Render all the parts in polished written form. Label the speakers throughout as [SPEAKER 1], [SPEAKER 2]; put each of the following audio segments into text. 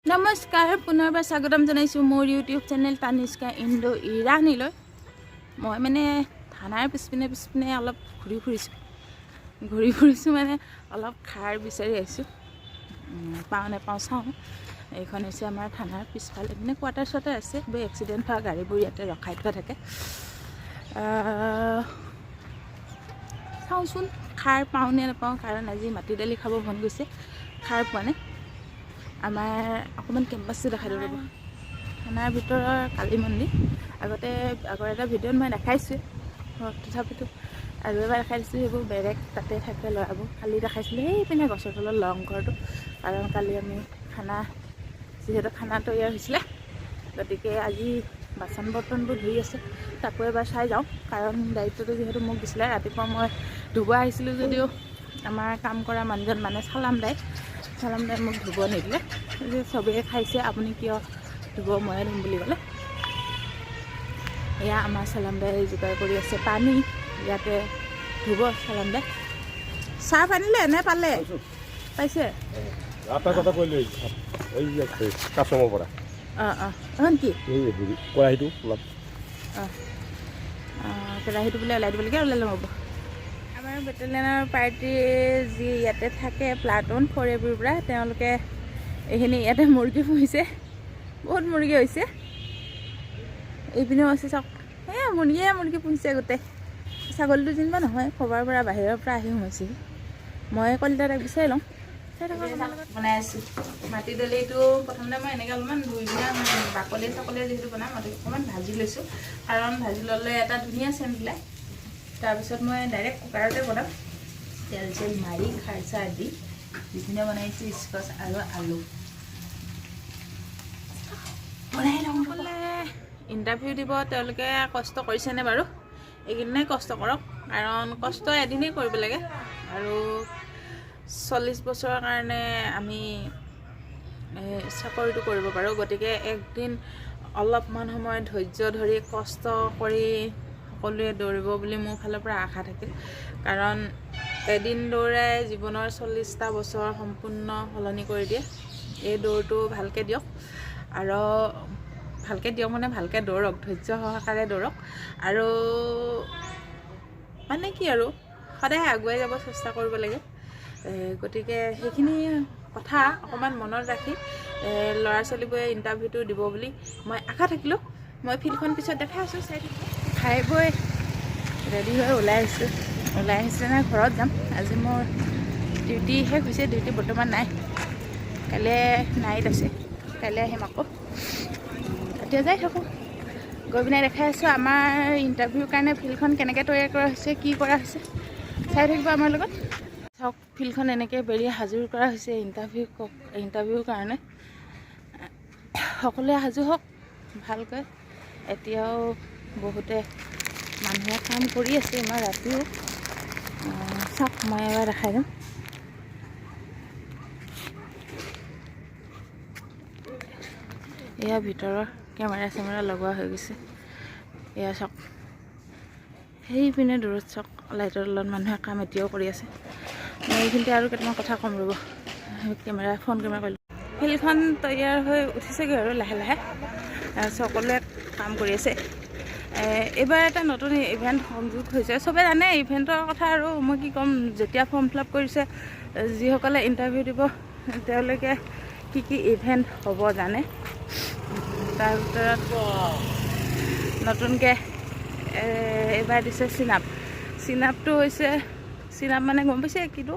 [SPEAKER 1] নমস্কাৰ পুনৰবাৰ স্বাগতম জনাইছোঁ মোৰ ইউটিউব চেনেল তানিষ্কা ইণ্ডো ইৰাণীলৈ। মই মানে থানাৰ পিছপিনে অলপ ঘূৰি ফুৰিছোঁ মানে অলপ খাৰ বিচাৰি আহিছোঁ। পাওঁ নেপাওঁ চাওঁ। এইখন হৈছে আমাৰ থানাৰ পিছফালে মানে কোৱাৰ্টাৰ আছে। বৰ এক্সিডেণ্ট হোৱা গাড়ীবোৰ ইয়াতে ৰখাই থোৱা থাকে। চাওঁচোন খাৰ পাওঁ নে নাপাওঁ, কাৰণ আজি মাটি দালি খাব মন গৈছে, খাৰ পোৱা নাই। আমাৰ অকণমান কেম্পাছটো দেখাই দিব লাগিব। থানাৰ ভিতৰৰ কালী মন্দিৰ আগৰ এটা ভিডিঅ'ত মই দেখাইছোঁ, তথাপিতো আৰু এবাৰ দেখাই দিছোঁ। সেইবোৰ বেলেগ তাতে থাকে ল'ৰাবোৰ। কালি দেখাইছিলোঁ সেইপিনে গছৰ তলত লংঘৰটো, কাৰণ কালি আমি যিহেতু খানা তৈয়াৰ হৈছিলে, গতিকে আজি বাচন বৰ্তনবোৰ ধুই আছে, তাকো এবাৰ চাই যাওঁ। কাৰণ দায়িত্বটো যিহেতু মোক দিছিলে, ৰাতিপুৱা মই ধুব আহিছিলোঁ যদিও আমাৰ কাম কৰা মানুহজন মানে চালাম দাই মোক ধুব নিদিলে। যে চবেই খাইছে, আপুনি কিয় ধুব, ময়ে ধুম বুলি ক'লে। এয়া আমাৰ চালাম দাই যোগাৰ কৰি আছে পানী, ইয়াতে ধুব চালাম দাই। চাহ পানীলে নে পালে পাইছে
[SPEAKER 2] কাষ্টমৰ পৰা
[SPEAKER 1] এখন কি
[SPEAKER 2] কেৰাহীটো অলপ
[SPEAKER 1] কেৰাহীটো বোলে ওলাই দিবলগীয়া, ওলাই ল'ম হ'ব। আমাৰ বেটেলিয়নৰ পাৰ্টি যি ইয়াতে থাকে প্লাটুন 4A পৰা, তেওঁলোকে এইখিনি ইয়াতে মুৰ্গী পুহিছে, বহুত মুৰ্গী হৈছে। এইপিনেও আছে চাওক, মুৰ্গী পুহিছে গোটেই। ছাগলীটো যেনিবা নহয়, খবৰ পৰা বাহিৰৰ পৰা আহি সোমাইছিল। মই কলিতা তাক বিচাৰি লওঁ। বনাই আছোঁ মাটি দালিটো। প্ৰথমতে মই এনেকৈ অলপমান ধুই পিনে বাকলি যিহেতু বনাম, মই অকণমান ভাজি লৈছোঁ, কাৰণ ভাজি ল'লে এটা ধুনীয়া চেণ্ট ওলায়। তাৰপিছত মই ডাইৰেক্ট কুকাৰতে বনাম, তেল চেল মাৰি খাৰ চাৰ দি যিখিনি বনাইছোঁ, স্কচ আৰু আলু বনাই লওঁ। সকলে ইণ্টাৰভিউ দিব, তেওঁলোকে কষ্ট কৰিছেনে বাৰু? এইকেইদিনাই কষ্ট কৰক, কাৰণ কষ্ট এদিনেই কৰিব লাগে। আৰু 40 বছৰৰ কাৰণে আমি চাকৰিটো কৰিব পাৰোঁ। গতিকে একদিন অলপমান সময় ধৈৰ্য ধৰি কষ্ট কৰি সকলোৱে দৌৰিব বুলি মোৰ ফালৰ পৰা আশা থাকিল। কাৰণ এদিন দৌৰাই জীৱনৰ 40টা বছৰ সম্পূৰ্ণ সলনি কৰি দিয়ে। এই দৌৰটো ভালকৈ দিয়ক, আৰু ভালকৈ দিয়ক মানে ভালকৈ দৌৰক, ধৈৰ্য সহকাৰে দৌৰক। আৰু মানে কি আৰু সদায় আগুৱাই যাব চেষ্টা কৰিব লাগে। গতিকে সেইখিনি কথা অকণমান মনত ৰাখি ল'ৰা ছোৱালীবোৰে ইণ্টাৰভিউটো দিব বুলি মই আশা থাকিলোঁ। মই ফিল্ডখন পিছত দেখাই আছোঁ, চাই থাকিব। খাই বৈ ৰেডি হৈ ওলাই আহিছে নে ঘৰত যাম। আজি মোৰ ডিউটি শেষ হৈছে, ডিউটি বৰ্তমান নাই, কাইলৈ নাইট আছে, কাইলৈ আহিম আকৌ। এতিয়া যাই থাকোঁ, গৈ পিনে দেখাই আছোঁ আমাৰ ইণ্টাৰভিউৰ কাৰণে ফিল্ডখন কেনেকৈ তৈয়াৰ কৰা হৈছে, কি কৰা হৈছে, চাই থাকিব আমাৰ লগত। চাওক ফিল্ডখন এনেকৈ বেৰি সাজু কৰা হৈছে ইণ্টাৰভিউৰ কাৰণে। সকলোৱে সাজু হওক ভালকৈ। এতিয়াও বহুতে মানুহে কাম কৰি আছে, ইমান ৰাতিও। চাওক মই এবাৰ দেখাই দিম। এয়া ভিতৰৰ কেমেৰা লগোৱা হৈ গৈছে। এয়া চাওক, সেইপিনে দূৰত চাওক লাইটৰ তলত মানুহে কাম এতিয়াও কৰি আছে। মই এইখিনিতে আৰু কেইটামান কথা ক'ম ৰ'ব, ফোন কেমেৰা কৰিলোঁ। ফিল্ডখন তৈয়াৰ হৈ উঠিছেগৈ আৰু লাহে লাহে সকলোৱে কাম কৰি আছে। এইবাৰ এটা নতুন ইভেণ্ট সংযোগ হৈছে, চবে জানে ইভেণ্টৰ কথা, আৰু মই কি ক'ম। যেতিয়া ফৰ্ম ফিল আপ কৰিছে, যিসকলে ইণ্টাৰভিউ দিব তেওঁলোকে কি ইভেণ্ট হ'ব জানে। তাৰ ভিতৰত নতুনকৈ এইবাৰ দিছে চিনাপটো হৈছে, চিনাপ মানে গম পাইছে কিটো,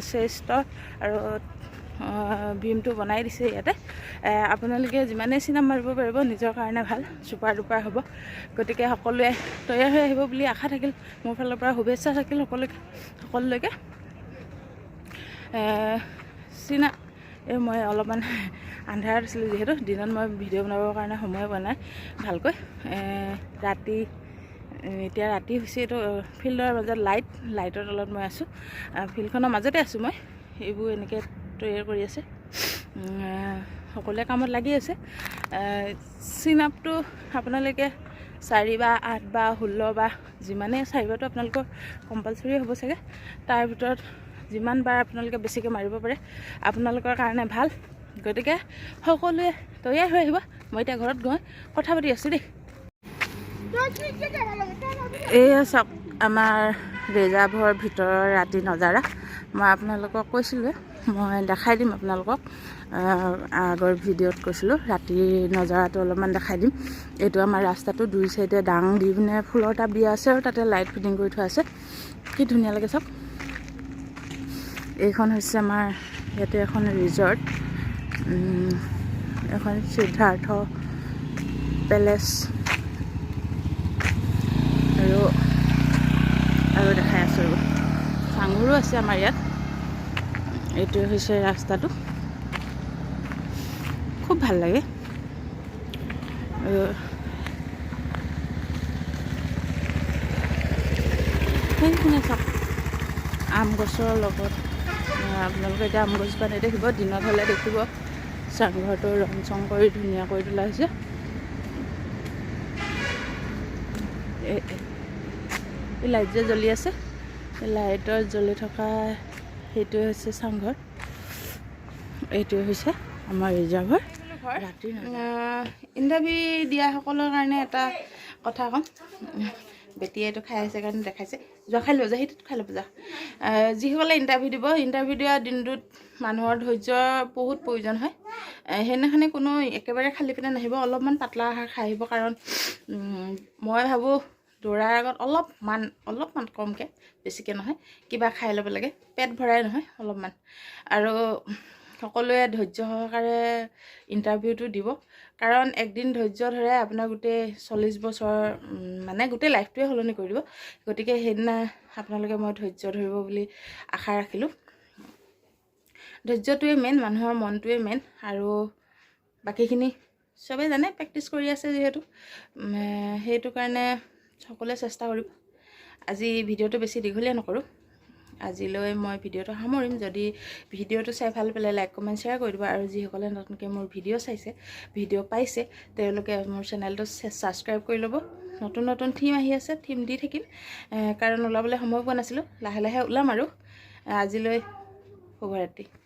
[SPEAKER 1] শ্ৰেষ্ঠ আৰু ভীমটো বনাই দিছে ইয়াতে। আপোনালোকে যিমানেই চিনাপ মাৰিব পাৰিব নিজৰ কাৰণে ভাল, চুপাৰ ডুপাৰ হ'ব। গতিকে সকলোৱে তৈয়াৰ হৈ আহিব বুলি আশা থাকিল, মোৰ ফালৰ পৰা শুভেচ্ছা থাকিল সকলোলৈকে। মই অলপমান আন্ধাৰত আছিলোঁ, যিহেতু দিনত মই ভিডিঅ' বনাবৰ কাৰণে সময় পোৱা নাই ভালকৈ। এতিয়া ৰাতি হৈছে। এইটো ফিল্ডৰ মাজত লাইটৰ তলত মই আছোঁ, ফিল্ডখনৰ মাজতে আছোঁ মই। এইবোৰ এনেকৈ তৈয়াৰ কৰি আছে, সকলোৱে কামত লাগি আছে। চিনাপটো আপোনালোকে 4 বা 8 বা 16 বা যিমানেই 4বাৰটো আপোনালোকৰ কম্পালচৰি হ'ব চাগে। তাৰ ভিতৰত যিমান বাৰ আপোনালোকে বেছিকৈ মাৰিব পাৰে আপোনালোকৰ কাৰণে ভাল। গতিকে সকলোৱে তৈয়াৰ হৈ আহিব মই এতিয়া ঘৰত গৈ কথা পাতি আছোঁ দেই এয়া চাওক আমাৰ ৰিজাৰ্ভৰ ভিতৰৰ ৰাতি নজাৰা মই আপোনালোকক কৈছিলোঁ মই দেখাই দিম আপোনালোকক আগৰ ভিডিঅ'ত কৈছিলোঁ ৰাতি নজাৰাটো অলপমান দেখাই দিম এইটো আমাৰ ৰাস্তাটো দুই চাইডে ডাং দি পিনে ফুলৰ টাব দিয়া আছে আৰু তাতে লাইট ফিটিং কৰি থোৱা আছে কি ধুনীয়া লাগে চাওক এইখন হৈছে আমাৰ ইয়াতে এখন ৰিজৰ্ট এখন সিদ্ধাৰ্থ পেলেচ আৰু দেখাই আছোঁ আৰু চাংঘৰো আছে আমাৰ ইয়াত এইটোৱে হৈছে ৰাস্তাটো খুব ভাল লাগে আৰু সেইখিনি চাওক আম গছৰ লগত আপোনালোকে এতিয়া আম গছজোপা নেদেখিব দিনত হ'লে দেখিব চাংঘৰটো ৰং চং কৰি ধুনীয়া কৰি তোলা হৈছে এই লাইট যে জ্বলি আছে এই লাইটৰ জ্বলি থকা সেইটোৱে হৈছে চাংঘৰ এইটোৱে হৈছে আমাৰ ৰিজাৰ্ভৰ ৰাতি ইণ্টাৰভিউ দিয়াসকলৰ কাৰণে এটা কথা ক'ম বেটিয়ে এইটো খাই আছে কাৰণে দেখাইছে যোৱা খাই ল'ব যা সেইটোত খাই ল'ব যা যিসকলে ইণ্টাৰভিউ দিব ইণ্টাৰভিউ দিয়া দিনটোত মানুহৰ ধৈৰ্যৰ বহুত প্ৰয়োজন হয় সেইদিনাখনি কোনো একেবাৰে খালী পেটে নাহিব অলপমান পাতলা আহাৰ খাই আহিব কাৰণ মই ভাবোঁ দৌৰাৰ আগত অলপমান কমকৈ বেছিকৈ নহয় কিবা খাই ল'ব লাগে পেট ভৰাই নহয় অলপমান আৰু সকলোৱে ধৈৰ্য সহকাৰে ইণ্টাৰভিউটো দিব কাৰণ একদিন ধৈৰ্য ধৰে আপোনাৰ গোটেই 40 বছৰ মানে গোটেই লাইফটোৱে সলনি কৰি দিব গতিকে সেইদিনা আপোনালোকে মই ধৈৰ্য ধৰিব বুলি আশা ৰাখিলোঁ ধৈৰ্যটোৱে মেইন মানুহৰ মনটোৱে মেইন আৰু বাকীখিনি চবেই জানে প্ৰেক্টিছ কৰি আছে যিহেতু সেইটো কাৰণে সকলোৱে চেষ্টা কৰিব আজি ভিডিঅ'টো বেছি দীঘলীয়া নকৰোঁ আজিলৈ মই ভিডিঅ'টো সামৰিম যদি ভিডিঅ'টো চাই ভাল পালে লাইক কমেণ্ট শ্বেয়াৰ কৰি দিব আৰু যিসকলে নতুনকৈ মোৰ ভিডিঅ' চাইছে ভিডিঅ' পাইছে তেওঁলোকে মোৰ চেনেলটো ছাবস্ক্ৰাইব কৰি ল'ব নতুন নতুন থিম আহি আছে থিম দি থাকিম কাৰণ ওলাবলৈ সময় পোৱা নাছিলোঁ লাহে লাহে ওলাম আৰু আজিলৈ শুভৰাত্ৰি